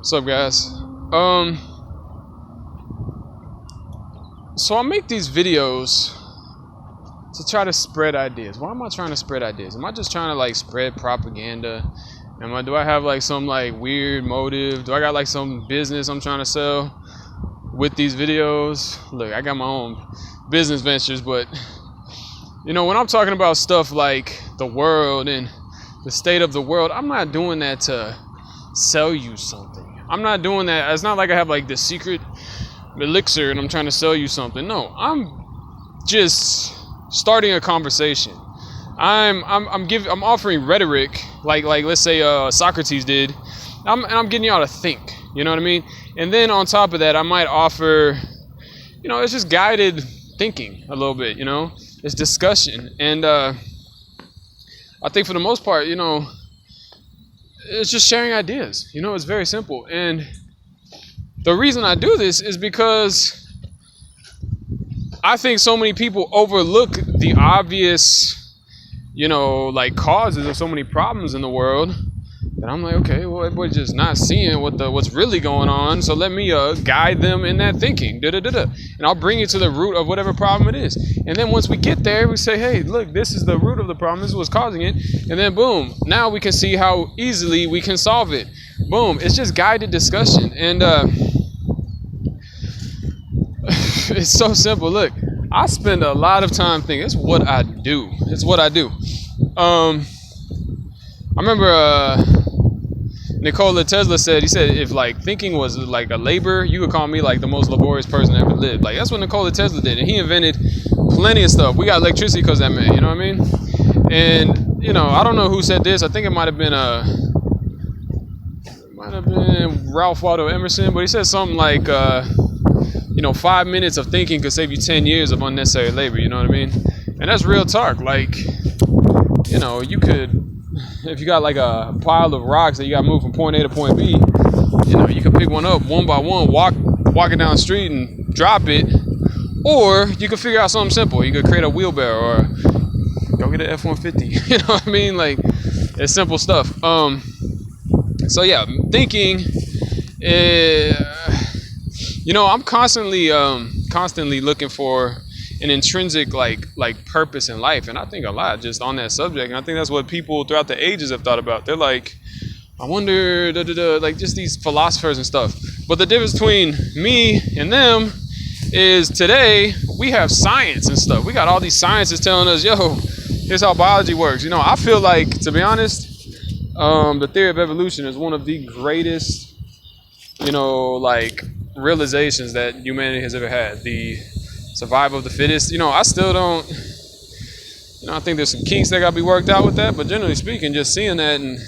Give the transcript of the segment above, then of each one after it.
What's up, guys? So I make these videos to try to spread ideas. Why am I trying to spread ideas? Am I just trying to like spread propaganda? Do I have like some like weird motive? Do I got like some business I'm trying to sell with these videos? Look, I got my own business ventures, but when I'm talking about stuff like the world and the state of the world, I'm not doing that to sell you something. I'm not doing that. It's not like I have like the secret elixir and I'm trying to sell you something. No, I'm just starting a conversation. I'm offering rhetoric like let's say Socrates did. I'm getting y'all to think. You know what I mean? And then on top of that, I might offer, it's just guided thinking a little bit. It's discussion, and I think for the most part, it's just sharing ideas. It's very simple. And the reason I do this is because I think so many people overlook the obvious, like causes of so many problems in the world. And I'm like, okay, well, everybody's just not seeing what's really going on. So let me guide them in that thinking. And I'll bring you to the root of whatever problem it is. And then once we get there, we say, hey, look, this is the root of the problem. This is what's causing it. And then boom, now we can see how easily we can solve it. Boom. It's just guided discussion. And it's so simple. Look, I spend a lot of time thinking. It's what I do. I remember Nikola Tesla said, if like thinking was like a labor, you would call me like the most laborious person ever lived. Like that's what Nikola Tesla did. And he invented plenty of stuff. We got electricity because that man, you know what I mean? And, I don't know who said this. I think it might have been Ralph Waldo Emerson, but he said something like, 5 minutes of thinking could save you 10 years of unnecessary labor. You know what I mean? And that's real talk. Like, you could, if you got like a pile of rocks that you got to move from point A to point B, you can pick one up one by one, walk it down the street and drop it. Or you could figure out something simple. You could create a wheelbarrow or go get an F-150. You know what I mean? Like, it's simple stuff. So yeah, thinking, I'm constantly looking for an intrinsic like purpose in life, and I think a lot just on that subject. And I think that's what people throughout the ages have thought about. They're like, I wonder, like just these philosophers and stuff. But the difference between me and them is today we have science and stuff. We got all these scientists telling us, yo, here's how biology works. I feel like, to be honest, the theory of evolution is one of the greatest, like realizations that humanity has ever had. The survival of the fittest. I still don't. I think there's some kinks that got to be worked out with that. But generally speaking, just seeing that, and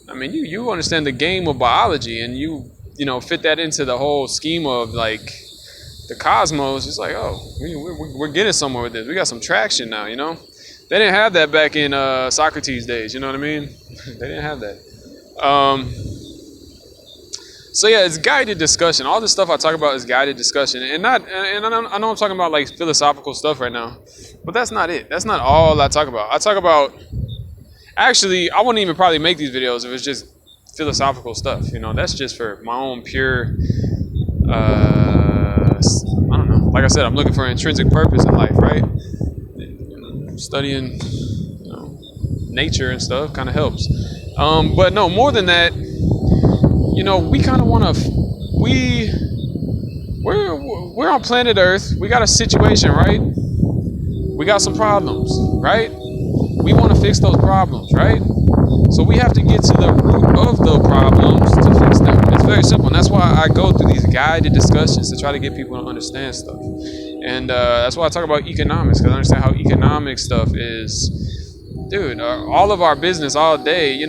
I mean, you understand the game of biology, and you fit that into the whole scheme of like the cosmos. It's like, oh, we're getting somewhere with this. We got some traction now. They didn't have that back in Socrates' days. You know what I mean? They didn't have that. So yeah, it's guided discussion. All this stuff I talk about is guided discussion, and I know I'm talking about like philosophical stuff right now, but that's not it. That's not all I talk about. I talk about, actually, I wouldn't even probably make these videos if it's just philosophical stuff. That's just for my own pure, I don't know. Like I said, I'm looking for an intrinsic purpose in life, right? Studying, nature and stuff kind of helps. But no, more than that. We kind of want to, we're on planet Earth. We got a situation, right? We got some problems, right? We want to fix those problems, right? So we have to get to the root of the problems to fix them. It's very simple. And that's why I go through these guided discussions to try to get people to understand stuff. And that's why I talk about economics, because I understand how economic stuff is. Dude, all of our business all day,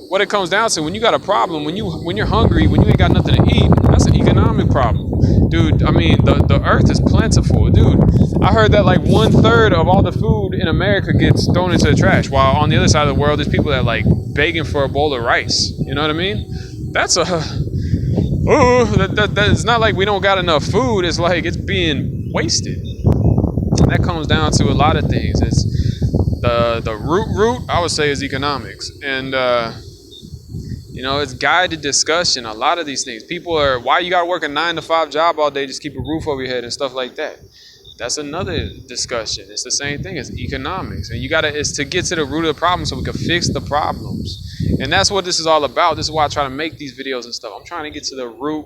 what it comes down to, when you got a problem, when you're hungry, when you ain't got nothing to eat, that's an economic problem. Dude, I mean, the earth is plentiful. Dude, I heard that like 1/3 of all the food in America gets thrown into the trash, while on the other side of the world, there's people that like begging for a bowl of rice. You know what I mean? That's it's not like we don't got enough food. It's like it's being wasted. And that comes down to a lot of things. It's the root I would say is economics, and It's guided discussion. A lot of these things. People are, why you gotta work a 9 to 5 job all day, just keep a roof over your head and stuff like that. That's another discussion. It's the same thing as economics. And it's to get to the root of the problem so we can fix the problems. And that's what this is all about. This is why I try to make these videos and stuff. I'm trying to get to the root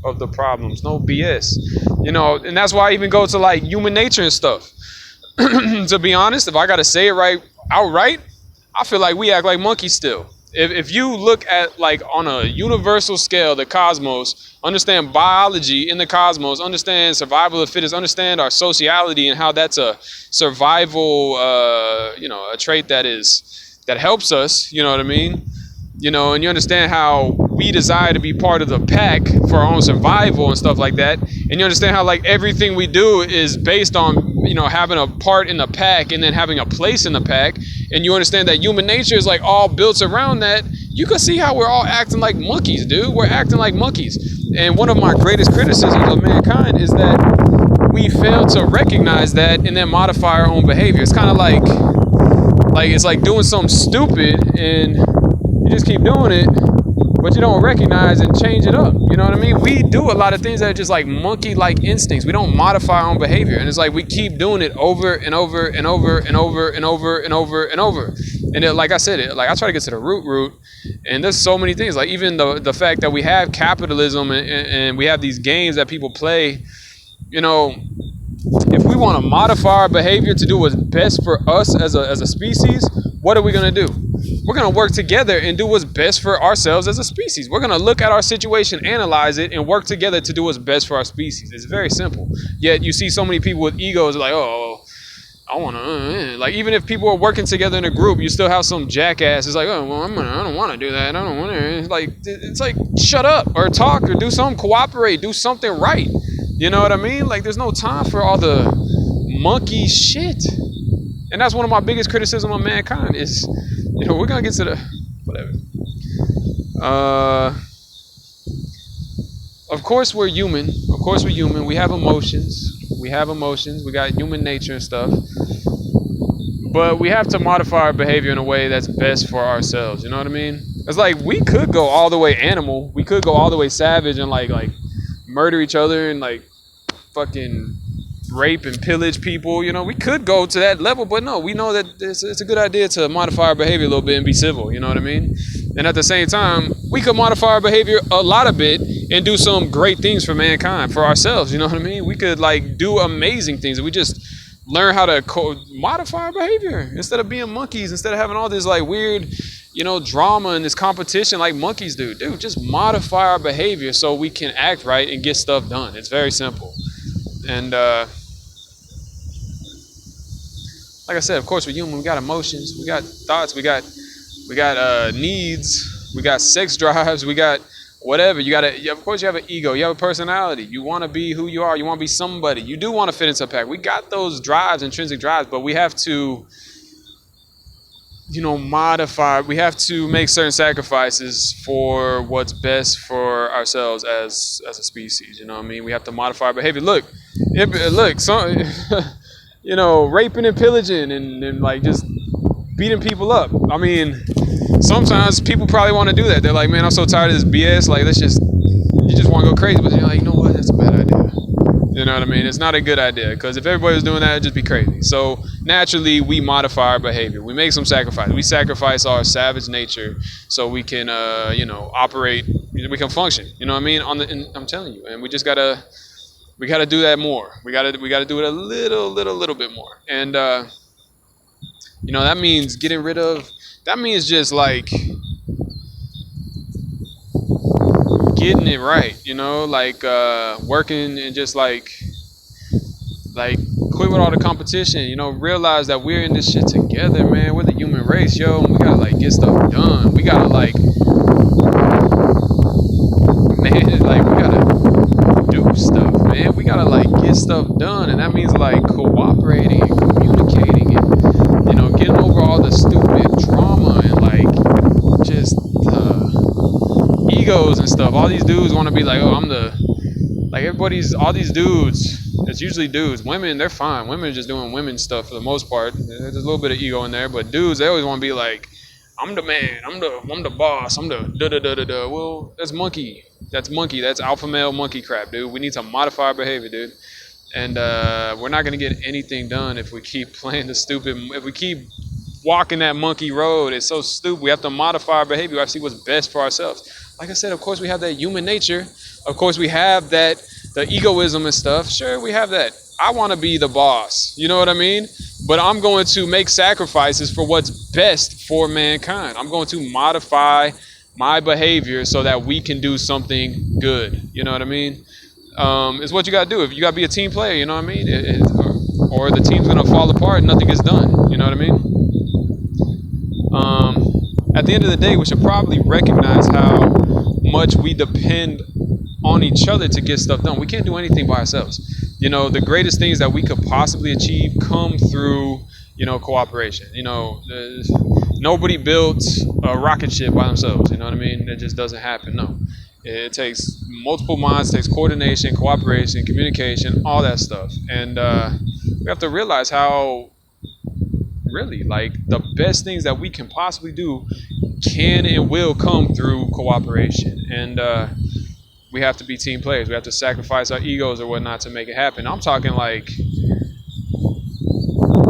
of the problems. No BS. And that's why I even go to like human nature and stuff. To be honest, if I gotta say it outright, I feel like we act like monkeys still. If you look at like on a universal scale, the cosmos, understand biology in the cosmos, understand survival of the fittest, understand our sociality and how that's a survival, a trait that helps us, you know what I mean? And you understand how we desire to be part of the pack for our own survival and stuff like that. And you understand how like everything we do is based on, having a part in the pack and then having a place in the pack. And you understand that human nature is like all built around that. You can see how we're all acting like monkeys, dude. We're acting like monkeys. And one of my greatest criticisms of mankind is that we fail to recognize that and then modify our own behavior. It's kind of like it's like doing something stupid and you just keep doing it, but you don't recognize and change it up. You know what I mean? We do a lot of things that are just like monkey-like instincts. We don't modify our own behavior. And it's like we keep doing it over and over and over and over and over and over and over. And like I said, I try to get to the root. And there's so many things. Like even the fact that we have capitalism and we have these games that people play, if we want to modify our behavior to do what's best for us as a species, what are we going to do? We're going to work together and do what's best for ourselves as a species. We're going to look at our situation, analyze it, and work together to do what's best for our species. It's very simple. Yet you see so many people with egos like, oh, I want to, like even if people are working together in a group, you still have some jackass. It's like, oh, well, I don't want to do that. I don't want to. It's like, shut up or talk or do something, cooperate, do something right. You know what I mean? Like there's no time for all the monkey shit. And that's one of my biggest criticism of mankind is, we're going to get to the, whatever. Of course we're human. We have emotions. We got human nature and stuff. But we have to modify our behavior in a way that's best for ourselves. You know what I mean? It's like we could go all the way animal. We could go all the way savage and like murder each other and like fucking rape and pillage people. We could go to that level, but no, we know that it's a good idea to modify our behavior a little bit and be civil. You know what I mean? And at the same time, we could modify our behavior a lot of bit and do some great things for mankind, for ourselves. You know what I mean? We could like do amazing things if we just learn how to modify our behavior instead of being monkeys, instead of having all this like weird, drama and this competition like monkeys do. Dude, just modify our behavior so we can act right and get stuff done. It's very simple. And like I said, of course we're human. We got emotions, we got thoughts, we got needs, we got sex drives, we got whatever. Of course you have an ego, you have a personality. You want to be who you are. You want to be somebody. You do want to fit into a pack. We got those drives, intrinsic drives, but we have to, modify. We have to make certain sacrifices for what's best for ourselves as a species. You know what I mean? We have to modify our behavior. Look, raping and pillaging and like just beating people up. I mean, sometimes people probably want to do that. They're like, man, I'm so tired of this BS. Like, you just want to go crazy. But you're like, you know what? That's a bad idea. You know what I mean? It's not a good idea because if everybody was doing that, it'd just be crazy. So naturally, we modify our behavior. We make some sacrifice. We sacrifice our savage nature so we can, operate. We can function. You know what I mean? I'm telling you, and we gotta do that more. We gotta do it a little bit more. And that means getting rid of. That means just like getting it right, working and just like quit with all the competition, realize that we're in this shit together, man. We're the human race, yo, and we gotta like get stuff done. We gotta like, man, like we gotta do stuff, man. We gotta like get stuff done, and that means like cooperating and communicating and, getting over all the stupid drama and like just egos and stuff. All these dudes want to be like, oh, all these dudes, it's usually dudes. Women, they're fine. Women are just doing women stuff for the most part. There's a little bit of ego in there, but dudes, they always want to be like, I'm the man. I'm the boss. I'm the da da da da da. Well, that's monkey. That's monkey. That's alpha male monkey crap, dude. We need to modify our behavior, dude. And we're not gonna get anything done if we keep playing the stupid. If we keep walking that monkey road, it's so stupid. We have to modify our behavior. We have to see what's best for ourselves. Like I said, of course we have that human nature. Of course we have that the egoism and stuff. Sure, we have that. I want to be the boss. You know what I mean? But I'm going to make sacrifices for what's best for mankind. I'm going to modify my behavior so that we can do something good. You know what I mean? It's what you got to do. If you got to be a team player, you know what I mean? Or the team's going to fall apart and nothing gets done. You know what I mean? At the end of the day, we should probably recognize how much we depend on each other to get stuff done. We can't do anything by ourselves. You know, the greatest things that we could possibly achieve come through, you know, cooperation. You know, nobody built a rocket ship by themselves. You know what I mean? It just doesn't happen. No, it takes multiple minds, it takes coordination, cooperation, communication, all that stuff. And we have to realize how really, like, the best things that we can possibly do can and will come through cooperation. And we have to be team players. We have to sacrifice our egos or whatnot to make it happen. I'm talking like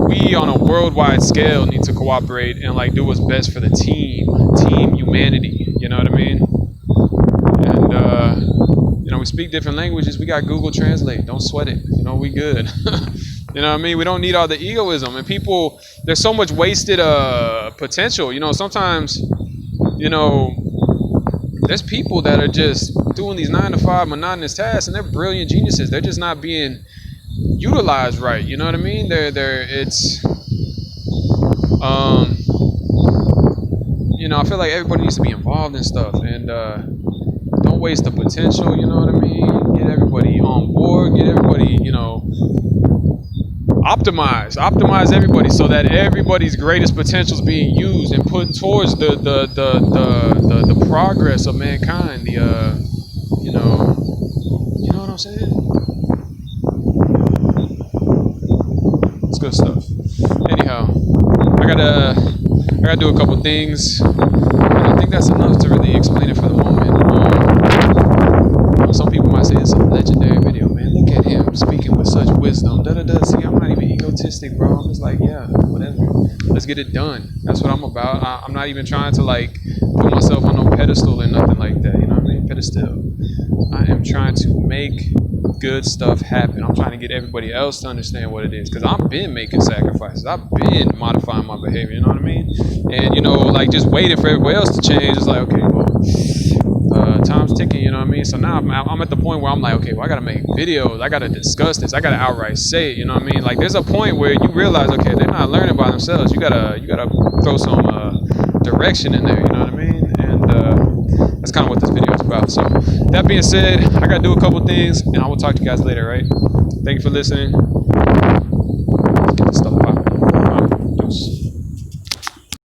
we on a worldwide scale need to cooperate and like do what's best for the team humanity. You know what I mean? And you know, we speak different languages. We got Google Translate. Don't sweat it. You know, we good. You know what I mean? We don't need all the egoism. And people, there's so much wasted potential. You know, sometimes, you know, there's people that are just doing these 9-to-5 monotonous tasks, and they're brilliant geniuses. They're just not being utilized right. You know what I mean? It's you know, I feel like everybody needs to be involved in stuff, and don't waste the potential. You know what I mean? Get everybody on board. Get everybody, you know, optimize everybody so that everybody's greatest potential is being used and put towards the progress of mankind. You know what I'm saying? It's good stuff. Anyhow, I gotta do a couple things, and I think that's enough to really explain it for the moment. Some people might say it's a legendary video, man. Look at him speaking with such wisdom. See, I'm not even egotistic, bro. I'm just like, yeah, whatever. Let's get it done. That's what I'm about. I'm not even trying to like put myself on no pedestal or nothing like that. You know what I mean? Pedestal. I am trying to make good stuff happen. I'm trying to get everybody else to understand what it is, because I've been making sacrifices. I've been modifying my behavior. You know what I mean? And you know, like just waiting for everybody else to change. It's like, okay, well, time's ticking, you know what I mean? So now I'm at the point where I'm like, okay, well, I gotta make videos, I gotta discuss this, I gotta outright say it, you know what I mean? Like there's a point where you realize, okay, they're not learning by themselves. You gotta throw some direction in there, you know what I mean? And that's kind of what this video is about. So that being said, I gotta do a couple things, and I will talk to you guys later, right? Thank you for listening.